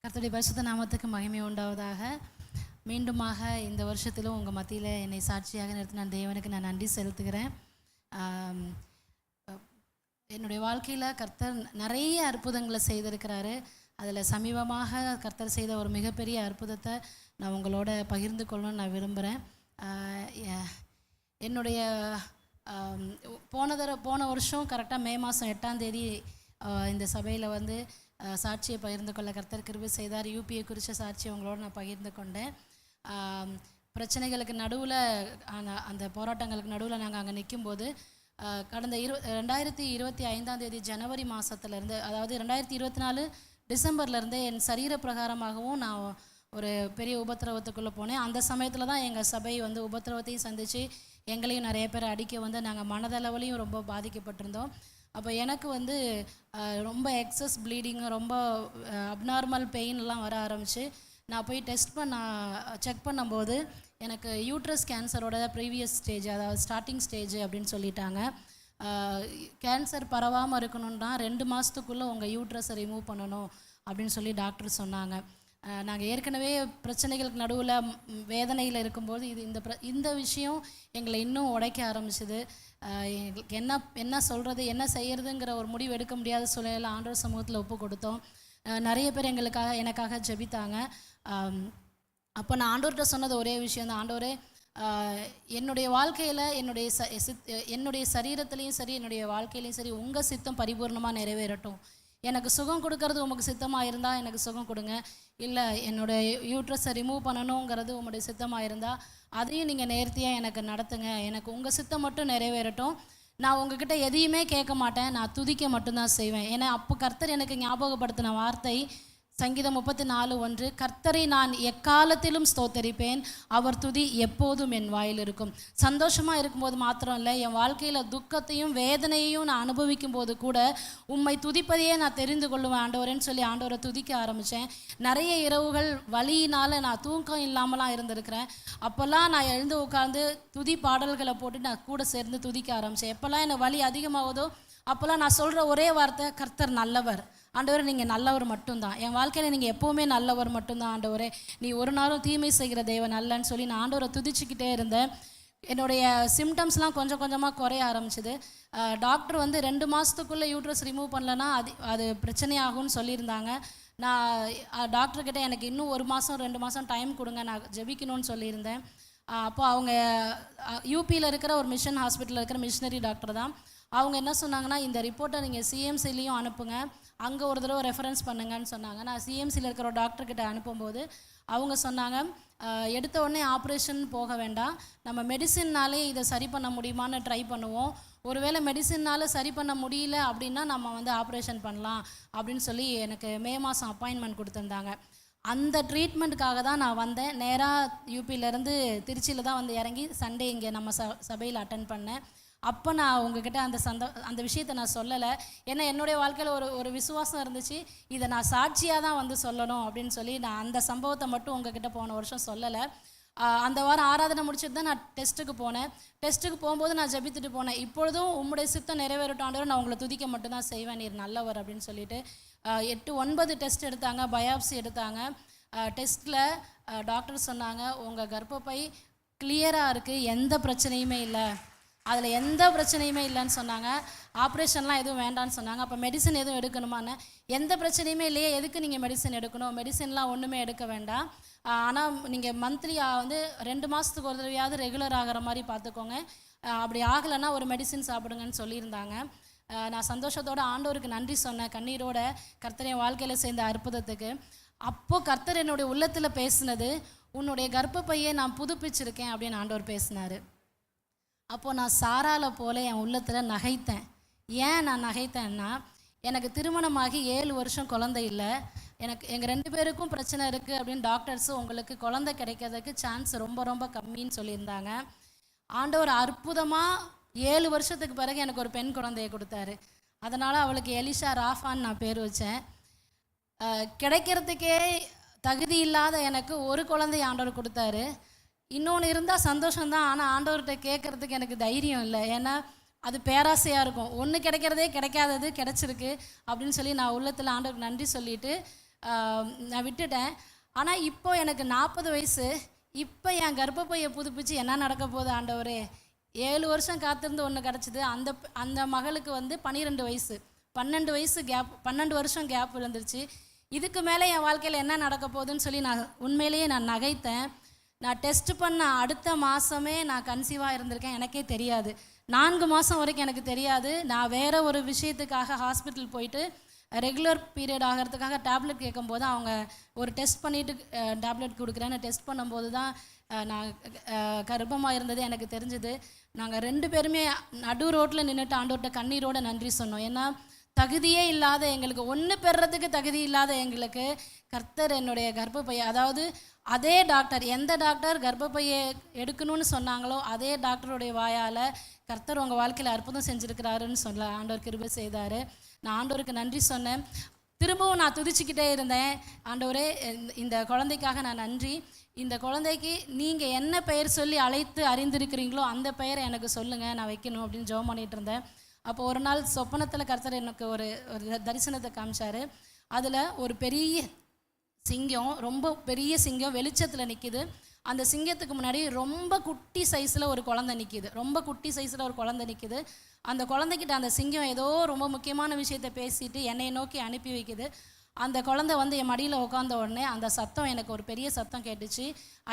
கர்த்தருடைய பரிசுத்த நாமத்துக்கு மகிமை உண்டாவதாக. மீண்டுமாக இந்த வருஷத்திலும் உங்கள் மத்தியில் என்னை சாட்சியாக நிறுத்தின தேவனுக்கு நான் நன்றி செலுத்துகிறேன். என்னுடைய வாழ்க்கையில் கர்த்தர் நிறைய அற்புதங்களை செய்திருக்கிறாரு. அதில் சமீபமாக கர்த்தர் செய்த ஒரு மிகப்பெரிய அற்புதத்தை நான் உங்களோட பகிர்ந்து கொள்ளணும்னு நான் விரும்புகிறேன். என்னுடைய போன வருஷம் கரெக்டாக மே மாதம் 8ஆம் தேதி இந்த சபையில் வந்து சாட்சியை பகிர்ந்து கொள்ள கர்த்தர் கிருபை செய்தார். யூபியை குறித்த சாட்சியை உங்களோட நான் பகிர்ந்து கொண்டேன். பிரச்சனைகளுக்கு நடுவில் அந்த போராட்டங்களுக்கு நடுவில் நாங்கள் அங்கே நிற்கும்போது கடந்த 2025ஆம் தேதி ஜனவரி மாதத்துலேருந்து, அதாவது 2024 டிசம்பர்லேருந்து என் சரீர பிரகாரமாகவும் நான் ஒரு பெரிய உபத்திரவத்துக்குள்ளே போனேன். அந்த சமயத்தில் தான் எங்கள் சபை வந்து உபத்திரவத்தையும் சந்தித்து எங்களையும் நிறைய பேர் அடிக்க வந்து நாங்கள் மனதளவுலையும் ரொம்ப பாதிக்கப்பட்டிருந்தோம். அப்போ எனக்கு வந்து ரொம்ப எக்ஸஸ் ப்ளீடிங், ரொம்ப அப்நார்மல் பெயின்லாம் வர ஆரம்பிச்சு நான் போய் செக் பண்ணும்போது எனக்கு யூட்ரஸ் கேன்சரோட ப்ரீவியஸ் ஸ்டேஜ், அதாவது ஸ்டார்டிங் ஸ்டேஜ் அப்படின்னு சொல்லிட்டாங்க. கேன்சர் பரவாமல் இருக்கணுன்னா 2 மாதத்துக்குள்ளே உங்கள் யூட்ரஸை ரிமூவ் பண்ணணும் அப்படின்னு சொல்லி டாக்டர் சொன்னாங்க. நாங்கள் ஏற்கனவே பிரச்சனைகளுக்கு நடுவில் வேதனையில் இருக்கும்போது இந்த விஷயம் எங்களை இன்னும் உடைக்க ஆரம்பிச்சுது. எங்களுக்கு என்ன சொல்கிறது, என்ன செய்கிறதுங்கிற ஒரு முடிவு எடுக்க முடியாத சூழ்நிலையில் ஆண்டவர் சமூகத்தில் ஒப்பு கொடுத்தோம். நிறைய பேர் எனக்காக ஜெபித்தாங்க. அப்போ நான் ஆண்டவர்கிட்ட சொன்னது ஒரே விஷயம் தான், ஆண்டவரே என்னுடைய வாழ்க்கையில் என்னுடைய சரீரத்துலேயும் சரி என்னுடைய வாழ்க்கையிலையும் சரி உங்கள் சித்தம் பரிபூர்ணமாக நிறைவேறட்டும். எனக்கு சுகம் கொடுக்கறது உமக்கு சித்தமாக இருந்தால் எனக்கு சுகம் கொடுங்க, இல்லை என்னுடைய யூட்ரஸை ரிமூவ் பண்ணணுங்கிறது உங்களுடைய சித்தமாக இருந்தால் அதையும் நீங்கள் நேர்த்தியாக எனக்கு நடத்துங்க. எனக்கு உங்கள் சித்தம் மட்டும் நிறைவேறட்டும். நான் உங்ககிட்ட எதையுமே கேட்க மாட்டேன், நான் துதிக்க மட்டும்தான் செய்வேன். ஏன்னா அப்போ கர்த்தர் எனக்கு ஞாபகப்படுத்தின வார்த்தை சங்கீதம் 34:1, கர்த்தரை நான் எக்காலத்திலும் ஸ்தோத்தரிப்பேன், அவர் துதி எப்போதும் என் வாயில் இருக்கும். சந்தோஷமாக இருக்கும்போது மாத்திரம் இல்லை, என் வாழ்க்கையில் துக்கத்தையும் வேதனையையும் நான் அனுபவிக்கும் போது கூட உம்மை துதிப்பதையே நான் தெரிந்து கொள்ளுவேன் ஆண்டவரேன்னு சொல்லி ஆண்டவரை துதிக்க ஆரம்பித்தேன். நிறைய இரவுகள் வலியினால் நான் தூக்கம் இல்லாமலாம் இருந்திருக்கிறேன். அப்போல்லாம் நான் எழுந்து உட்காந்து துதி பாடல்களை போட்டு நான் கூட சேர்ந்து துதிக்க ஆரம்பித்தேன். எப்போல்லாம் எனக்கு வலி அதிகமாகுதோ அப்போல்லாம் நான் சொல்கிற ஒரே வார்த்தை, கர்த்தர் நல்லவர் ஆண்டவரே, நீங்கள் நல்லவர் மட்டும்தான், என் வாழ்க்கையில் நீங்கள் எப்போவுமே நல்லவர் மட்டும்தான் ஆண்டவரே, நீ ஒரு நாளும் தீமை செய்கிற தேவன் அல்லன்னு சொல்லி நான் ஆண்டவரை துதிச்சுக்கிட்டே இருந்தேன். என்னுடைய சிம்டம்ஸ்லாம் கொஞ்சம் கொஞ்சமாக குறைய ஆரம்பிச்சிது. டாக்டர் வந்து 2 மாதத்துக்குள்ளே யூட்ரஸ் ரிமூவ் பண்ணலன்னா அது பிரச்சனையாகும்னு சொல்லியிருந்தாங்க. நான் டாக்டர்கிட்ட எனக்கு இன்னும் 1 மாதம் 2 மாதம் டைம் கொடுங்க, நான் ஜெபிக்கணும்னு சொல்லியிருந்தேன். அப்போ அவங்க யூபியில் இருக்கிற ஒரு மிஷன் ஹாஸ்பிட்டலில் இருக்கிற மிஷினரி டாக்டர் தான். அவங்க என்ன சொன்னாங்கன்னா, இந்த ரிப்போர்ட்டை நீங்கள் சிஎம்சிலையும் அனுப்புங்க, அங்கே ஒரு தடவை ரெஃபரன்ஸ் பண்ணுங்கன்னு சொன்னாங்க. நான் சிஎம்சியில் இருக்கிற ஒரு டாக்டர்கிட்ட அனுப்பும்போது அவங்க சொன்னாங்க, எடுத்த உடனே ஆப்ரேஷன் போக வேண்டாம், நம்ம மெடிசின்னாலே இதை சரி பண்ண முடியுமான்னு ட்ரை பண்ணுவோம், ஒருவேளை மெடிசின்னால் சரி பண்ண முடியல அப்படின்னா நம்ம வந்து ஆப்ரேஷன் பண்ணலாம் அப்படின்னு சொல்லி எனக்கு மே மாதம் அப்பாயின்மெண்ட் கொடுத்துருந்தாங்க. அந்த ட்ரீட்மெண்ட்டுக்காக தான் நான் வந்தேன். நேராக யூபியிலேருந்து திருச்சியில் தான் வந்து இறங்கி சண்டே இங்கே நம்ம சபையில் அட்டன் பண்ணேன். அப்போ நான் உங்ககிட்ட அந்த விஷயத்தை நான் சொல்லலை. ஏன்னா என்னுடைய வாழ்க்கையில் ஒரு விசுவாசம் இருந்துச்சு, இதை நான் சாட்சியாக தான் வந்து சொல்லணும் அப்படின்னு சொல்லி நான் அந்த சம்பவத்தை மட்டும் உங்ககிட்ட போன வருஷம் சொல்லலை. அந்த வாரம் ஆராதனை முடிச்சுட்டு தான் நான் டெஸ்ட்டுக்கு போனேன். டெஸ்ட்டுக்கு போகும்போது நான் ஜெபித்துட்டு போனேன், இப்பொழுதும் உம்முடைய சித்தம் நிறைவேறட்டாண்டவர், நான் உங்களை துதிக்க மட்டும்தான் செய்வேன், நீர் நல்லவர் அப்படின்னு சொல்லிட்டு 8-9 டெஸ்ட் எடுத்தாங்க, பயாப்சி எடுத்தாங்க. டெஸ்ட்டில் டாக்டர் சொன்னாங்க, உங்கள் கர்ப்பப்பை கிளியராக இருக்குது, எந்த பிரச்சனையுமே இல்லை, அதில் எந்த பிரச்சனையுமே இல்லைன்னு சொன்னாங்க. ஆப்ரேஷன்லாம் எதுவும் வேண்டான்னு சொன்னாங்க. அப்போ மெடிசன் எதுவும் எடுக்கணுமான்னு, எந்த பிரச்சனையுமே இல்லையே, எதுக்கு நீங்கள் மெடிசன் எடுக்கணும், மெடிசன்லாம் ஒன்றுமே எடுக்க வேண்டாம், ஆனால் நீங்கள் மந்த்லி வந்து 2 மாதத்துக்கு ஒரு தடவையாவது ரெகுலர் ஆகிற மாதிரி பார்த்துக்கோங்க, அப்படி ஆகலைன்னா ஒரு மெடிசின் சாப்பிடுங்கன்னு சொல்லியிருந்தாங்க. நான் சந்தோஷத்தோடு ஆண்டவருக்கு நன்றி சொன்னேன், கண்ணீரோட, கர்த்தர் என் வாழ்க்கையில் சேர்ந்த அற்புதத்துக்கு. அப்போது கர்த்தர் என்னுடைய உள்ளத்தில் பேசினது, உன்னுடைய கர்ப்பப்பையை நான் புதுப்பிச்சிருக்கேன் அப்படின்னு ஆண்டவர் பேசினார். அப்போது நான் சாரால போல என் உள்ளத்தில் நகைத்தேன். ஏன் நான் நகைத்தேன்னா, எனக்கு திருமணமாகி 7 வருஷம் குழந்தை இல்லை, எங்கள் 2 பேருக்கும் பிரச்சனை இருக்குது அப்படின்னு டாக்டர்ஸு உங்களுக்கு குழந்தை கிடைக்கிறதுக்கு சான்ஸ் ரொம்ப ரொம்ப கம்மின்னு சொல்லியிருந்தாங்க. ஆண்டவர் அற்புதமாக 7 வருஷத்துக்கு பிறகு எனக்கு ஒரு பெண் குழந்தையை கொடுத்தாரு. அதனால் அவளுக்கு எலிஷா ராஃபான்னு நான் பேர் வச்சேன். கிடைக்கிறதுக்கே தகுதி இல்லாத எனக்கு ஒரு குழந்தை ஆண்டவர் கொடுத்தாரு. இன்னொன்று இருந்தால் சந்தோஷம்தான், ஆனால் ஆண்டவர்கிட்ட கேட்குறதுக்கு எனக்கு தைரியம் இல்லை. ஏன்னா அது பேராசையாக இருக்கும், ஒன்று கிடைக்கிறதே கிடைக்காதது கிடச்சிருக்கு அப்படின்னு சொல்லி நான் உள்ளத்தில் ஆண்டவருக்கு நன்றி சொல்லிவிட்டு நான் விட்டுட்டேன். ஆனால் இப்போ எனக்கு 40 வயசு. இப்போ என் கர்ப்பப்பையை புதுப்பிச்சு என்ன நடக்க போகுது ஆண்டவரே? 7 வருஷம் காத்திருந்து ஒன்று கிடச்சிது. அந்த அந்த மகளுக்கு வந்து 12 வயசு, 12 வயசு கேப், 12 வருஷம் கேப் விழுந்துருச்சு. இதுக்கு மேலே என் வாழ்க்கையில் என்ன நடக்க போகுதுன்னு சொல்லி நான் உண்மையிலேயே நான் நகைத்தேன். நான் டெஸ்ட் பண்ண அடுத்த மாதமே நான் கன்சீவாக இருந்திருக்கேன். எனக்கே தெரியாது. 4 மாதம் வரைக்கும் எனக்கு தெரியாது. நான் வேறு ஒரு விஷயத்துக்காக ஹாஸ்பிட்டல் போயிட்டு ரெகுலர் பீரியட் ஆகிறதுக்காக டேப்லெட் கேட்கும்போது அவங்க ஒரு டெஸ்ட் பண்ணிவிட்டு டேப்லெட் கொடுக்குறேன்னு டெஸ்ட் பண்ணும்போது தான் நான் கர்ப்பமாக இருந்தது எனக்கு தெரிஞ்சுது. நாங்கள் 2 பேருமே நடு ரோட்டில் நின்றுட்டு ஆண்டவர்கிட்ட கண்ணீரோட நன்றி சொன்னோம். ஏன்னா தகுதியே இல்லாத எங்களுக்கு, ஒன்று பெறுறதுக்கு தகுதி இல்லாத எங்களுக்கு கர்த்தர் என்னுடைய கர்ப்பப்பையை, அதாவது அதே டாக்டர், எந்த டாக்டர் கர்ப்பப்பையை எடுக்கணும்னு சொன்னாங்களோ அதே டாக்டருடைய வாயால் கர்த்தர் உங்கள் வாழ்க்கையில் அற்புதம் செஞ்சுருக்கிறாருன்னு சொல்ல ஆண்டவர் கிருபை செய்தார். நான் ஆண்டவருக்கு நன்றி சொன்னேன். திரும்பவும் நான் துதிச்சுக்கிட்டே இருந்தேன். ஆண்டவரே, இந்த குழந்தைக்காக நான் நன்றி. இந்த குழந்தைக்கு நீங்கள் என்ன பெயர் சொல்லி அழைத்து அறிந்திருக்கிறீங்களோ அந்த பெயரை எனக்கு சொல்லுங்கள், நான் வைக்கணும் அப்படின்னு ஜெபம் பண்ணிகிட்டு இருந்தேன். அப்போ ஒரு நாள் சொப்பனத்தில் கர்த்தர் எனக்கு ஒரு தரிசனத்தை காமிச்சார். அதில் ஒரு பெரிய சிங்கம், ரொம்ப பெரிய சிங்கம் வெளிச்சத்தில் நிற்கிது. அந்த சிங்கத்துக்கு முன்னாடி ரொம்ப குட்டி சைஸில் ஒரு குழந்தை நிற்கிது. ரொம்ப குட்டி சைஸில் ஒரு குழந்தை நிற்கிது. அந்த குழந்தைக்கிட்ட அந்த சிங்கம் ஏதோ ரொம்ப முக்கியமான விஷயத்தை பேசிட்டு என்னை நோக்கி அனுப்பி வைக்குது. அந்த குழந்தை வந்து என் மடியில் உட்காந்த உடனே அந்த சத்தம், எனக்கு ஒரு பெரிய சத்தம் கேட்டுச்சு.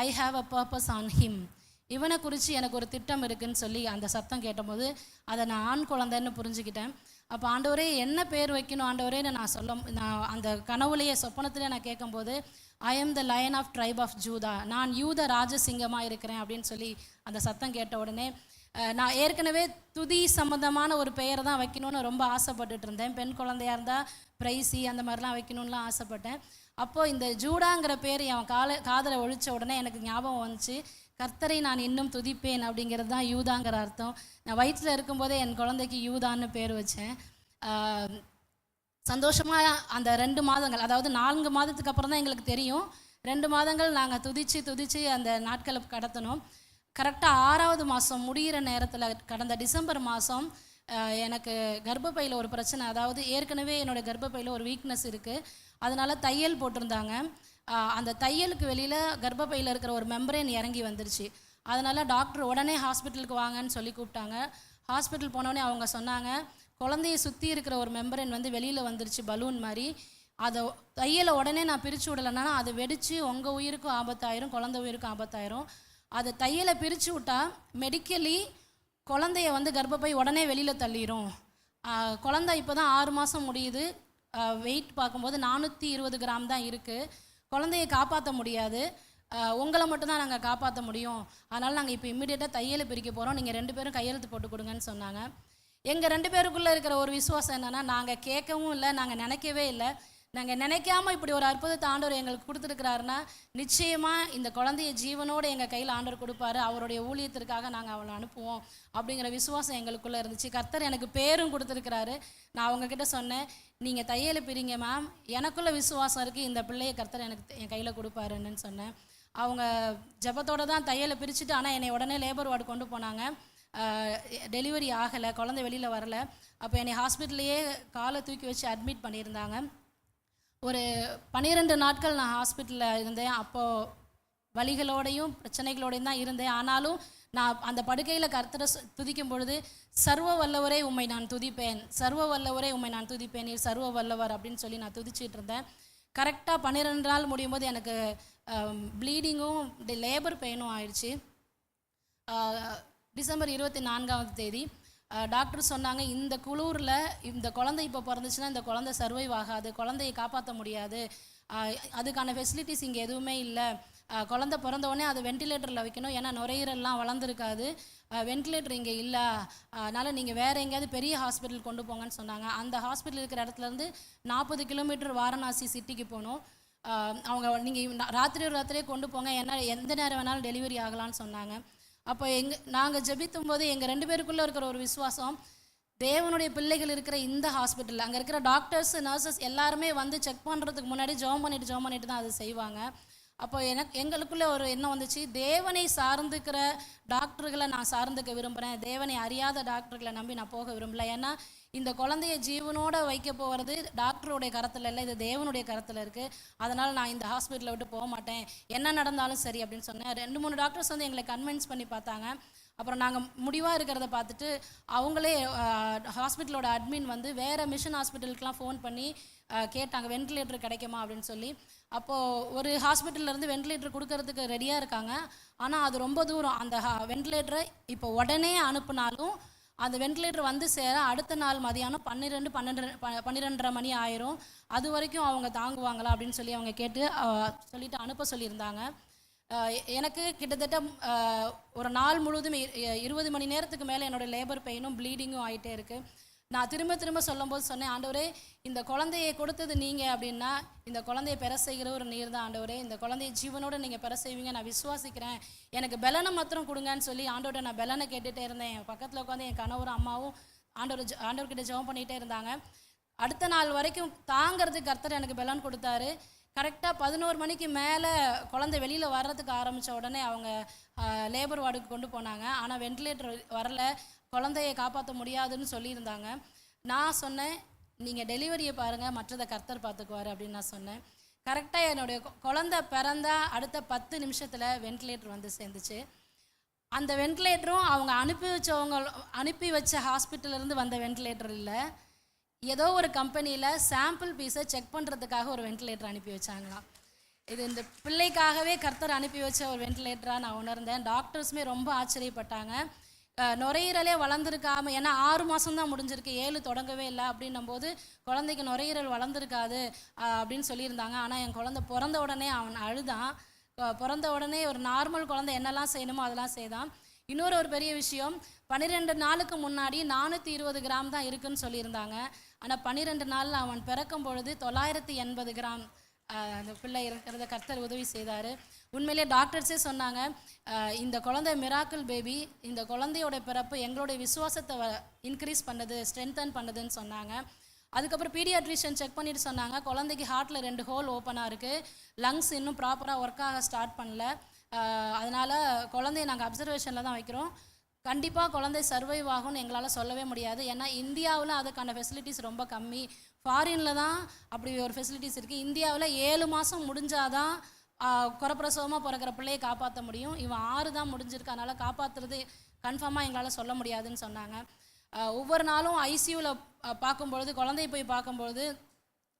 I have a purpose on him. இவனை குறித்து எனக்கு ஒரு திட்டம் இருக்குதுன்னு சொல்லி அந்த சத்தம் கேட்டபோது அதை நான் ஆண் குழந்தைன்னு புரிஞ்சுக்கிட்டேன். அப்போ ஆண்டவரே என்ன பேர் வைக்கணும் ஆண்டவரேன்னு நான் அந்த கனவுலையே சொப்பனத்திலே நான் கேட்கும்போது, I am the lion of tribe of Judah, நான் யூத ராஜசிங்கமாக இருக்கிறேன் அப்படின்னு சொல்லி அந்த சத்தம் கேட்ட உடனே நான் ஏற்கனவே துதி சம்மந்தமான ஒரு பெயரை தான் வைக்கணும்னு ரொம்ப ஆசைப்பட்டுட்டு இருந்தேன். பெண் குழந்தையாக இருந்தால் பிரைசி அந்த மாதிரிலாம் வைக்கணும்லாம் ஆசைப்பட்டேன். அப்போது இந்த ஜூடாங்கிற பேர் என் காதில் ஒழித்த உடனே எனக்கு ஞாபகம் வந்துச்சு, கர்த்தரை நான் இன்னும் துதிப்பேன் அப்படிங்கிறது தான் யூதாங்கிற அர்த்தம். நான் வயிற்றில் இருக்கும்போதே என் குழந்தைக்கு யூதான்னு பேர் வச்சேன். சந்தோஷமாக அந்த 2 மாதங்கள், அதாவது 4 மாதத்துக்கு அப்புறம் தான் எங்களுக்கு தெரியும். 2 மாதங்கள் நாங்கள் துதித்து அந்த நாட்களை கடத்தணும். கரெக்டாக 6வது மாதம் முடிகிற நேரத்தில், கடந்த டிசம்பர் மாதம் எனக்கு கர்ப்பப்பையில் ஒரு பிரச்சனை. அதாவது ஏற்கனவே என்னோடய கர்ப்பப்பையில் ஒரு வீக்னஸ் இருக்குது. அதனால் தையல் போட்டிருந்தாங்க. அந்த தையலுக்கு வெளியில் கர்ப்பப்பையில் இருக்கிற ஒரு மெம்பரேன் இறங்கி வந்துருச்சு. அதனால் டாக்டர் உடனே ஹாஸ்பிட்டலுக்கு வாங்கன்னு சொல்லி கூப்பிட்டாங்க. ஹாஸ்பிட்டல் போனோடனே அவங்க சொன்னாங்க, குழந்தைய சுற்றி இருக்கிற ஒரு மெம்பரேன் வந்து வெளியில் வந்துருச்சு, பலூன் மாதிரி. அதை தையலை உடனே நான் பிரித்து விடலைன்னா அது வெடித்து உங்கள் உயிருக்கும் ஆபத்தாயிரும், குழந்தை உயிருக்கும் ஆபத்தாயிரும். அதை தையலை பிரித்து விட்டால் மெடிக்கலி குழந்தைய வந்து கர்ப்பப்பை உடனே வெளியில் தள்ளிடும். குழந்தை இப்போ தான் 6 மாதம் முடியுது. வெயிட் பார்க்கும்போது 420 கிராம் தான் இருக்குது. குழந்தையை காப்பாற்ற முடியாது, உங்களை மட்டும்தான் நாங்கள் காப்பாற்ற முடியும். அதனால் நாங்கள் இப்போ இம்மிடியேட்டாக தையலை பிரிக்க போகிறோம், நீங்கள் 2 பேரும் கையெழுத்து போட்டு கொடுங்கன்னு சொன்னாங்க. எங்கள் 2 பேருக்குள்ளே இருக்கிற ஒரு விசுவாசம் என்னென்னா, நாங்கள் கேட்கவும் இல்லை, நாங்கள் நினைக்கவே இல்லை. நாங்கள் நினைக்காம இப்படி ஒரு அற்புதத்தை ஆண்டவர் எங்களுக்கு கொடுத்துருக்கிறாருன்னா, நிச்சயமாக இந்த குழந்தைய ஜீவனோடு எங்கள் கையில் ஆண்டவர் கொடுப்பாரு, அவருடைய ஊழியத்திற்காக நாங்கள் அவளை அனுப்புவோம் அப்படிங்கிற விசுவாசம் எங்களுக்குள்ளே இருந்துச்சு. கர்த்தர் எனக்கு பேரும் கொடுத்துருக்கிறாரு. நான் அவங்கக்கிட்ட சொன்னேன், நீங்கள் தையலை பிரிங்க மேம், எனக்குள்ளே விசுவாசம் இருக்குது, இந்த பிள்ளையை கர்த்தர் எனக்கு என் கையில் கொடுப்பாருன்னு சொன்னேன். அவங்க ஜபத்தோடு தான் தையலை பிரிச்சுட்டு, ஆனால் என்னை உடனே லேபர் வார்டு கொண்டு போனாங்க. டெலிவரி ஆகலை, குழந்தை வெளியில் வரலை. அப்போ என்னை ஹாஸ்பிட்டல்லையே காலை தூக்கி வச்சு அட்மிட் பண்ணியிருந்தாங்க. ஒரு 12 நாட்கள் நான் ஹாஸ்பிட்டலில் இருந்தேன். அப்போது வலிகளோடையும் பிரச்சனைகளோடையும் தான் இருந்தேன். ஆனாலும் நான் அந்த படுக்கையில் கர்த்தரை துதிக்கும் பொழுது, சர்வ வல்லவரே உம்மை நான் துதிப்பேன், சர்வ வல்லவரே உம்மை நான் துதிப்பேன், நீர் சர்வ வல்லவர் அப்படின்னு சொல்லி நான் துதிச்சிட்டு இருந்தேன். கரெக்டாக 12 நாள் முடியும் போது எனக்கு ப்ளீடிங்கும் லேபர் பெயினும் ஆயிடுச்சு. டிசம்பர் 24ஆம் தேதி டாக்டர் சொன்னாங்க, இந்த குளூரில் இந்த குழந்தை இப்போ பிறந்துச்சுன்னா இந்த குழந்தை சர்வைவ் ஆகாது, குழந்தையை காப்பாற்ற முடியாது, அதுக்கான ஃபெசிலிட்டிஸ் இங்கே எதுவுமே இல்லை. குழந்தை பிறந்தவுடனே அது வெண்டிலேட்டரில் வைக்கணும், ஏன்னா நுரையீரல்லாம் வளர்ந்துருக்காது, வெண்டிலேட்டர் இங்கே இல்லை, அதனால் நீங்கள் வேறு எங்கேயாவது பெரிய ஹாஸ்பிட்டல் கொண்டு போங்கன்னு சொன்னாங்க. அந்த ஹாஸ்பிட்டல் இருக்கிற இடத்துலேருந்து 40 கிலோமீட்டர் வாரணாசி சிட்டிக்கு போகணும். அவங்க நீங்கள் ராத்திரியே கொண்டு போங்க, ஏன்னா எந்த நேரம் வேணாலும் டெலிவரி ஆகலான்னு சொன்னாங்க. அப்போ நாங்கள் ஜெபித்தும் போது எங்கள் 2 பேருக்குள்ளே இருக்கிற ஒரு விசுவாசம், தேவனுடைய பிள்ளைகள் இருக்கிற இந்த ஹாஸ்பிட்டல், அங்கே இருக்கிற டாக்டர்ஸ் நர்சஸ் எல்லாருமே வந்து செக் பண்ணுறதுக்கு முன்னாடி ஜெபம் பண்ணிட்டு தான் அது செய்வாங்க. அப்போ எங்களுக்குள்ள ஒரு எண்ணம் வந்துச்சு, தேவனை சார்ந்துக்கிற டாக்டர்களை நான் சார்ந்துக்க விரும்புகிறேன், தேவனை அறியாத டாக்டர்களை நம்பி நான் போக விரும்பல. ஏன்னா இந்த குழந்தைய ஜீவனோட வைக்க போகிறது டாக்டருடைய கரத்தில் இல்லை, இது தேவனுடைய கரத்தில் இருக்குது. அதனால் நான் இந்த ஹாஸ்பிட்டலை விட்டு போக மாட்டேன், என்ன நடந்தாலும் சரி அப்படின்னு சொன்னேன். 2-3 டாக்டர்ஸ் வந்து எங்களை கன்வின்ஸ் பண்ணி பார்த்தாங்க. அப்புறம் நாங்கள் முடிவாக இருக்கிறத பார்த்துட்டு அவங்களே ஹாஸ்பிட்டலோட அட்மின் வந்து வேறு மிஷன் ஹாஸ்பிட்டலுக்கெலாம் ஃபோன் பண்ணி கேட்டாங்க, வென்டிலேட்டர் கிடைக்குமா அப்படின்னு சொல்லி. அப்போது ஒரு ஹாஸ்பிட்டல்லேருந்து வென்டிலேட்டர் கொடுக்கறதுக்கு ரெடியாக இருக்காங்க. ஆனால் அது ரொம்ப தூரம். அந்த வென்டிலேட்டரை இப்போ உடனே அனுப்புனாலும் அந்த வென்டிலேட்டர் வந்து சேர அடுத்த நாள் மதியானம் 12-12:30 மணி ஆயிரும். அது வரைக்கும் அவங்க தாங்குவாங்களா அப்படின்னு சொல்லி அவங்க சொல்லிட்டு அனுப்ப சொல்லியிருந்தாங்க. எனக்கு கிட்டத்தட்ட ஒரு நாள் முழுவதும் 20 மணி நேரத்துக்கு மேலே என்னோடய லேபர் பெயினும் ப்ளீடிங்கும் ஆகிட்டே இருக்குது. நான் திரும்ப சொல்லும்போது சொன்னேன், ஆண்டவரே இந்த குழந்தையை கொடுத்தது நீங்கள் அப்படின்னா இந்த குழந்தையை பெற செய்கிற ஒரு நீர் தான் ஆண்டவரே, இந்த குழந்தைய ஜீவனோடு நீங்கள் பெற செய்வீங்க, நான் விசுவாசிக்கிறேன், எனக்கு பலனை மாத்திரம் கொடுங்கன்னு சொல்லி ஆண்டவர்கிட்ட நான் பலனை கேட்டுகிட்டே இருந்தேன். என் பக்கத்தில் உட்காந்து என் கணவரும் அம்மாவும் ஆண்டவர்கிட்ட ஜெபம் பண்ணிகிட்டே இருந்தாங்க. அடுத்த நாள் வரைக்கும் தாங்கிறதுக்கு கர்த்தர் எனக்கு பலன் கொடுத்தாரு. கரெக்டாக 11 மணிக்கு மேலே குழந்தை வெளியில் வர்றதுக்கு ஆரம்பித்த உடனே அவங்க லேபர் வார்டுக்கு கொண்டு போனாங்க. ஆனால் வென்டிலேட்டர் வரல, குழந்தையை காப்பாற்ற முடியாதுன்னு சொல்லியிருந்தாங்க. நான் சொன்னேன், நீங்கள் டெலிவரியை பாருங்கள், மற்றதை கர்த்தர் பார்த்துக்குவார் அப்படின்னு நான் சொன்னேன். கரெக்டாக என்னுடைய குழந்தை பிறந்தா அடுத்த 10 நிமிஷத்தில் வென்டிலேட்டர் வந்து சேர்ந்துச்சு. அந்த வென்டிலேட்டரும் அவங்க அனுப்பி வச்ச ஹாஸ்பிட்டல்லேருந்து வந்த வென்டிலேட்டர் இல்லை, ஏதோ ஒரு கம்பெனியில் சாம்பிள் பீஸை செக் பண்ணுறதுக்காக ஒரு வென்டிலேட்டர் அனுப்பி வச்சாங்களாம். இது இந்த பிள்ளைக்காகவே கர்த்தர் அனுப்பி வச்ச ஒரு வென்டிலேட்டராக நான் உணர்ந்தேன். டாக்டர்ஸுமே ரொம்ப ஆச்சரியப்பட்டாங்க. நுரையீரலே வளர்ந்துருக்காம, ஏன்னா 6 மாதம் தான் முடிஞ்சிருக்கு, 7 தொடங்கவே இல்லை அப்படின்னும் போது குழந்தைக்கு நுரையீரல் வளர்ந்துருக்காது அப்படின்னு சொல்லியிருந்தாங்க. ஆனால் என் குழந்தை பிறந்த உடனே அவன் அழுதான். பிறந்த உடனே ஒரு நார்மல் குழந்தை என்னெல்லாம் செய்யணுமோ அதெல்லாம் செய்தான். இன்னொரு பெரிய விஷயம், 12 நாளுக்கு முன்னாடி 420 கிராம் தான் இருக்குன்னு சொல்லியிருந்தாங்க. ஆனால் 12 நாளில் அவன் பிறக்கும் பொழுது 980 கிராம் அந்த பிள்ளை இருக்கிறத கர்த்தர் உதவி செய்தார். உண்மையிலே டாக்டர்ஸே சொன்னாங்க, இந்த குழந்தை மிராக்கிள் பேபி, இந்த குழந்தையோட பிறப்பு எங்களுடைய விசுவாசத்தை இன்க்ரீஸ் பண்ணுது, ஸ்ட்ரென்தன் பண்ணுதுன்னு சொன்னாங்க. அதுக்கப்புறம் பீடியாட்ரிஷியன் செக் பண்ணிட்டு சொன்னாங்க, குழந்தைக்கு ஹார்ட்டில் 2 ஹோல் ஓப்பனாக இருக்குது, லங்ஸ் இன்னும் ப்ராப்பராக ஒர்க்காக ஸ்டார்ட் பண்ணல, அதனால் குழந்தைய நாங்கள் அப்சர்வேஷனில் தான் வைக்கிறோம், கண்டிப்பாக குழந்தை சர்வைவ் ஆகும்னு எங்களால் சொல்லவே முடியாது. ஏன்னா இந்தியாவில் அதுக்கான ஃபெசிலிட்டிஸ் ரொம்ப கம்மி, ஃபாரினில் தான் அப்படி ஒரு ஃபெசிலிட்டிஸ் இருக்குது. இந்தியாவில் 7 மாதம் முடிஞ்சாதான் குறப்பிரசவமாக பிறக்கிற பிள்ளையை காப்பாற்ற முடியும். இவன் 6 தான் முடிஞ்சிருக்கு, அதனால் காப்பாற்றுறது கன்ஃபார்மாக எங்களால் சொல்ல முடியாதுன்னு சொன்னாங்க. ஒவ்வொரு நாளும் ஐசியூவில் பார்க்கும்பொழுது, குழந்தைய போய் பார்க்கும்பொழுது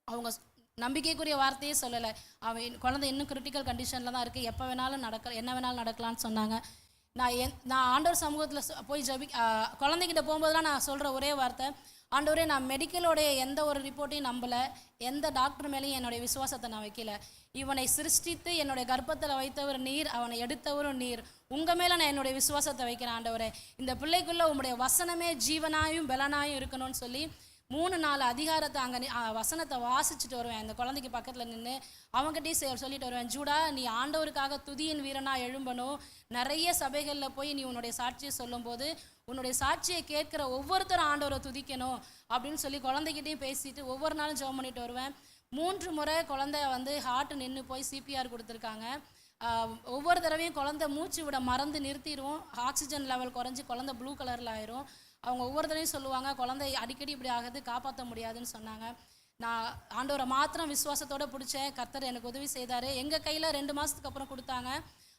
அவங்க நம்பிக்கைக்குரிய வார்த்தையே சொல்லலை, அவன் குழந்தை இன்னும் கிரிட்டிக்கல் கண்டிஷனில் தான் இருக்குது, எப்போ வேணாலும் என்ன வேணாலும் நடக்கலான்னு சொன்னாங்க. நான் ஆண்டவர் சமூகத்தில் போய் குழந்தைகிட்ட போகும்போதெல்லாம் நான் சொல்கிற ஒரே வார்த்தை, ஆண்டவரே நான் மெடிக்கலோடைய எந்த ஒரு ரிப்போர்ட்டையும் நம்பலை, எந்த டாக்டர் மேலேயும் என்னுடைய விசுவாசத்தை நான் வைக்கல, இவனை சிருஷ்டித்து என்னுடைய கர்ப்பத்தில் வைத்தவர் நீர், அவனை எடுத்தவரும் நீர், உங்கள் மேலே நான் என்னுடைய விசுவாசத்தை வைக்கிறேன் ஆண்டவரே, இந்த பிள்ளைக்குள்ளே உங்களுடைய வசனமே ஜீவனாயும் பலனாயும் இருக்கணும்னு சொல்லி 3-4 அதிகாரத்தை அங்கே வசனத்தை வாசிச்சுட்டு வருவேன். அந்த குழந்தைக்கு பக்கத்தில் நின்று அவங்ககிட்டயும் சொல்லிட்டு வருவேன், ஜூடா நீ ஆண்டவருக்காக துதியின் வீரனாக எழும்பணும், நிறைய சபைகளில் போய் நீ உன்னுடைய சாட்சியை சொல்லும்போது உன்னுடைய சாட்சியை கேட்குற ஒவ்வொருத்தரும் ஆண்டவரை துதிக்கணும் அப்படின்னு சொல்லி குழந்தைகிட்டையும் பேசிட்டு ஒவ்வொரு நாளும் ஜெபம் பண்ணிட்டு வருவேன். 3 முறை குழந்தை வந்து ஹார்ட் நின்று போய் சிபிஆர் கொடுத்துருக்காங்க. ஒவ்வொரு தடவையும் குழந்தை மூச்சு விட மறந்து நிறுத்திடுவோம், ஆக்சிஜன் லெவல் குறைஞ்சி குழந்தை ப்ளூ கலரில் ஆயிரும். அவங்க ஒவ்வொரு தடவையும் சொல்லுவாங்க, குழந்தை அடிக்கடி இப்படி ஆகுது, காப்பாற்ற முடியாதுன்னு சொன்னாங்க. நான் ஆண்டவரை மாத்திரம் விசுவாசத்தோடு பிடிச்சேன், கர்த்தர் எனக்கு உதவி செய்தார். எங்கள் கையில் 2 மாதத்துக்கு அப்புறம் கொடுத்தாங்க.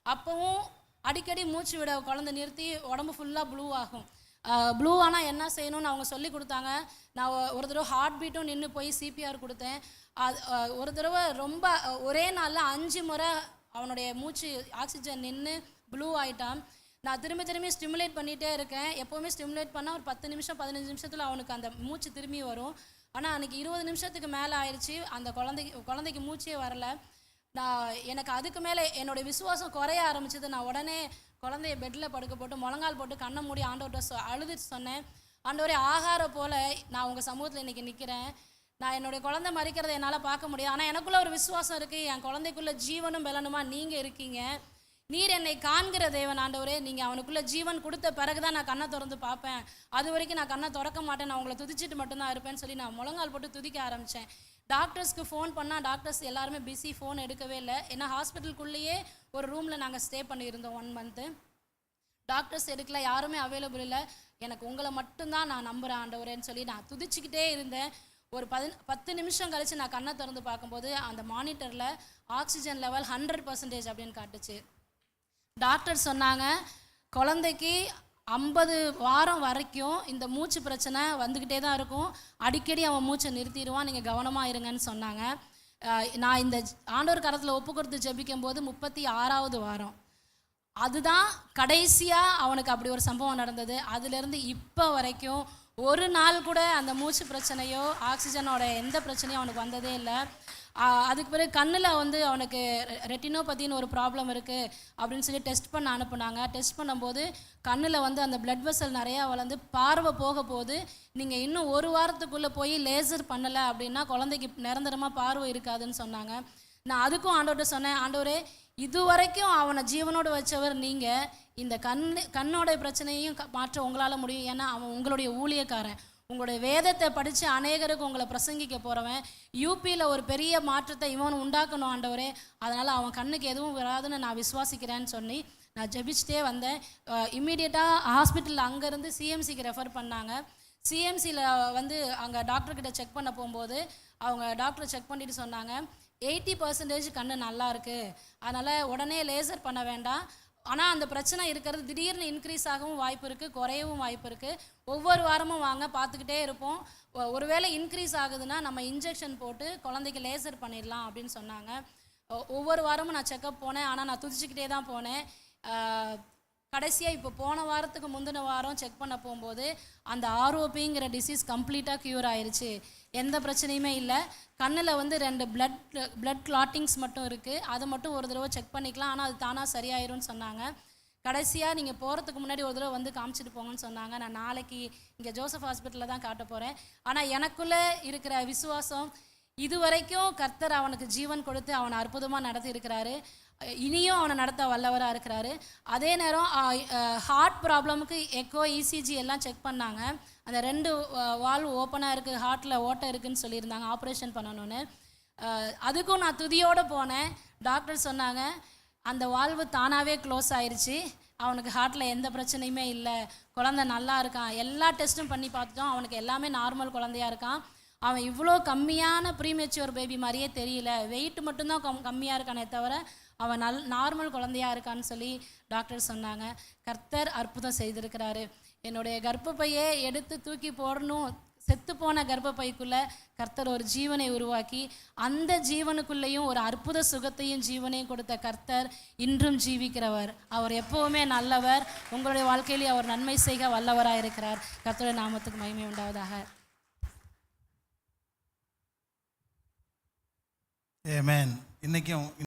அப்போவும் அடிக்கடி மூச்சு விட குழந்தை நிறுத்தி உடம்பு ஃபுல்லாக ப்ளூ ஆகும். ப்ளூ ஆனால் என்ன செய்யணும்னு அவங்க சொல்லி கொடுத்தாங்க. நான் ஒரு தடவை ஹார்ட் பீட்டும் நின்று போய் சிபிஆர் கொடுத்தேன். ஒரு தடவை ரொம்ப ஒரே நாளில் 5 முறை அவனுடைய மூச்சு ஆக்சிஜன் நின்று ப்ளூ ஆகிட்டான். நான் திரும்பி ஸ்டிமுலேட் பண்ணிகிட்டே இருக்கேன். எப்போவுமே ஸ்டிமுலேட் பண்ணால் ஒரு 10 நிமிஷம் 15 நிமிஷத்தில் அவனுக்கு அந்த மூச்சு திரும்பி வரும். ஆனால் அன்றைக்கி 20 நிமிஷத்துக்கு மேலே ஆயிடுச்சு, அந்த குழந்தைக்கு மூச்சே வரலை. எனக்கு அதுக்கு மேலே என்னுடைய விசுவாசம் குறைய ஆரம்பிச்சது. நான் உடனே குழந்தைய பெட்டில் படுக்க போட்டு முழங்கால் போட்டு கண்ணை மூடி ஆண்டவர்கிட்ட அழுதுட்டு சொன்னேன், ஆண்டவரே ஆகார போல் நான் உங்கள் சமூகத்தில் இன்றைக்கி நிற்கிறேன், நான் என்னுடைய குழந்தை மறிக்கிறத என்னால் பார்க்க முடியும், ஆனால் எனக்குள்ளே ஒரு விசுவாசம் இருக்குது, என் குழந்தைக்குள்ளே ஜீவனும் பலனுமா நீங்கள் இருக்கீங்க, நீர் என்னை காண்கிற தேவன் ஆண்டவரே, நீங்கள் அவனுக்குள்ளே ஜீவன் கொடுத்த பிறகு தான் நான் கண்ணை திறந்து பார்ப்பேன், அது வரைக்கும் நான் கண்ணை திறக்க மாட்டேன், நான் உங்களை துதிச்சிட்டு மட்டும்தான் இருப்பேன்னு சொல்லி நான் முழங்கால் போட்டு துதிக்க ஆரம்பித்தேன். டாக்டர்ஸ்க்கு ஃபோன் பண்ணால் டாக்டர்ஸ் எல்லாருமே பிஸி, ஃபோன் எடுக்கவே இல்லை. ஏன்னா ஹாஸ்பிட்டலுக்குள்ளேயே ஒரு ரூமில் நாங்கள் ஸ்டே பண்ணியிருந்தோம் 1 மந்த்து. டாக்டர்ஸ் எடுக்கல, யாருமே அவைலபிள் இல்லை. எனக்கு உங்களை மட்டும்தான் நான் நம்புகிறேன் ஆண்டவரேன்னு சொல்லி நான் துதிச்சுக்கிட்டே இருந்தேன். ஒரு 10 நிமிஷம் கழித்து நான் கண்ணை திறந்து பார்க்கும்போது அந்த மானிட்டரில் ஆக்சிஜன் லெவல் 100% அப்படின்னு காட்டுச்சு. டாக்டர் சொன்னாங்க, குழந்தைக்கு 50 வாரம் வரைக்கும் இந்த மூச்சு பிரச்சனை வந்துக்கிட்டே தான் இருக்கும், அடிக்கடி அவன் மூச்சை நிறுத்திடுவான், நீங்கள் கவனமாக இருங்கன்னு சொன்னாங்க. நான் இந்த ஆண்டவர் கரத்தில் ஒப்பு கொடுத்து ஜெபிக்கும் போது 36வது வாரம், அதுதான் கடைசியாக அவனுக்கு அப்படி ஒரு சம்பவம் நடந்தது. அதுலேருந்து இப்போ வரைக்கும் ஒரு நாள் கூட அந்த மூச்சு பிரச்சனையோ ஆக்சிஜனோட எந்த பிரச்சனையும் அவனுக்கு வந்ததே இல்லை. அதுக்கு பிறகு கண்ணில் வந்து அவனுக்கு ரெட்டினோபதின்னு ஒரு ப்ராப்ளம் இருக்குது அப்படின்னு சொல்லி டெஸ்ட் பண்ண அனுப்புனாங்க. டெஸ்ட் பண்ணும்போது கண்ணில் வந்து அந்த பிளட் வெசல் நிறையா வளர்ந்து பார்வை போக போது, நீங்கள் இன்னும் 1 வாரத்துக்குள்ளே போய் லேசர் பண்ணலை அப்படின்னா குழந்தைக்கு நிரந்தரமாக பார்வை இருக்காதுன்னு சொன்னாங்க. நான் அதுக்கும் ஆண்டவர்கிட்ட சொன்னேன், ஆண்டவரே இது வரைக்கும் அவனை ஜீவனோடு வச்சவர் நீங்கள், இந்த கண்ணோட பிரச்சனையும் மாற்ற உங்களால் முடியும். ஏன்னா அவன் உங்களுடைய ஊழியக்காரன், உங்களுடைய வேதத்தை படித்து அநேகருக்கு உங்களை பிரசங்கிக்க போகிறவன், யூபியில் ஒரு பெரிய மாற்றத்தை இவன் உண்டாக்கணும் ஆண்டவரே, அதனால் அவன் கண்ணுக்கு எதுவும் வராதுன்னு நான் விசுவாசிக்கிறேன்னு சொல்லி நான் ஜெபிச்சுட்டே வந்தேன். இம்மீடியட்டாக ஹாஸ்பிட்டலில் அங்கேருந்து சிஎம்சிக்கு ரெஃபர் பண்ணாங்க. சிஎம்சியில் வந்து அங்கே டாக்டர்கிட்ட செக் பண்ண போகும்போது அவங்க டாக்டரை செக் பண்ணிட்டு சொன்னாங்க, 80% கண்ணு நல்லா இருக்குது, அதனால் உடனே லேசர் பண்ண வேண்டாம், ஆனால் அந்த பிரச்சனை இருக்கிறது திடீர்னு இன்க்ரீஸ் ஆகவும் வாய்ப்பு இருக்குது, குறையவும் வாய்ப்பு இருக்குது, ஒவ்வொரு வாரமும் வாங்க பார்த்துக்கிட்டே இருப்போம், ஒருவேளை இன்க்ரீஸ் ஆகுதுன்னா நம்ம இன்ஜெக்ஷன் போட்டு குழந்தைக்கு லேசர் பண்ணிடலாம் அப்படின்னு சொன்னாங்க. ஒவ்வொரு வாரமும் நான் செக்கப் போனேன், ஆனால் நான் துதிச்சுக்கிட்டே தான் போனேன். கடைசியாக இப்போ போன வாரத்துக்கு முந்தின வாரம் செக் பண்ண போகும்போது அந்த ஆர்ஓபிங்கிற டிசீஸ் கம்ப்ளீட்டாக க்யூர் ஆயிடுச்சு, எந்த பிரச்சனையுமே இல்லை. கண்ணில் வந்து 2 பிளட் கிளாட்டிங்ஸ் மட்டும் இருக்குது, அதை மட்டும் ஒரு தடவை செக் பண்ணிக்கலாம், ஆனால் அது தானாக சரியாயிரும்னு சொன்னாங்க. கடைசியாக நீங்கள் போகிறதுக்கு முன்னாடி ஒரு தடவை வந்து காமிச்சிட்டு போங்கன்னு சொன்னாங்க. நான் நாளைக்கு இங்கே ஜோசப் ஹாஸ்பிட்டலில் தான் காட்ட போகிறேன். ஆனால் எனக்குள்ளே இருக்கிற விசுவாசம், இது வரைக்கும் கர்த்தர் அவனுக்கு ஜீவன் கொடுத்து அவனை அற்புதமாக நடத்தி இருக்கிறாரு, இனியும் அவனை நடத்த வல்லவராக இருக்கிறாரு. அதே நேரம் ஹார்ட் ப்ராப்ளமுக்கு எக்கோ இசிஜி எல்லாம் செக் பண்ணாங்க, அந்த 2 வால்வு ஓப்பனாக இருக்குது, ஹார்ட்டில் ஓட்டை இருக்குதுன்னு சொல்லியிருந்தாங்க, ஆப்ரேஷன் பண்ணணும்னு. அதுக்கும் நான் துதியோடு போனேன். டாக்டர் சொன்னாங்க அந்த வால்வு தானாகவே க்ளோஸ் ஆயிடுச்சு, அவனுக்கு ஹார்ட்டில் எந்த பிரச்சனையுமே இல்லை, குழந்தை நல்லா இருக்கான், எல்லா டெஸ்ட்டும் பண்ணி பார்த்துட்டோம், அவனுக்கு எல்லாமே நார்மல் குழந்தையாக இருக்கான், அவன் இவ்வளோ கம்மியான ப்ரீமெச்சூர் பேபி மாதிரியே தெரியல, வெயிட் மட்டும்தான் கம்மியாக இருக்கானே தவிர அவன் நார்மல் குழந்தையாக இருக்கான்னு சொல்லி டாக்டர் சொன்னாங்க. கர்த்தர் அற்புதம் செய்திருக்கிறாரு. என்னுடைய கர்ப்பப்பையை எடுத்து தூக்கி போடணும், செத்துப்போன கர்ப்பப்பைக்குள்ளே கர்த்தர் ஒரு ஜீவனை உருவாக்கி அந்த ஜீவனுக்குள்ளேயும் ஒரு அற்புத சுகத்தையும் ஜீவனையும் கொடுத்த கர்த்தர் இன்றும் ஜீவிக்கிறவர். அவர் எப்போவுமே நல்லவர், உங்களுடைய வாழ்க்கையிலே அவர் நன்மை செய்க வல்லவராக இருக்கிறார். கர்த்தருடைய நாமத்துக்கு மகிமை உண்டாவதாக. ஆமென். இன்னைக்கும்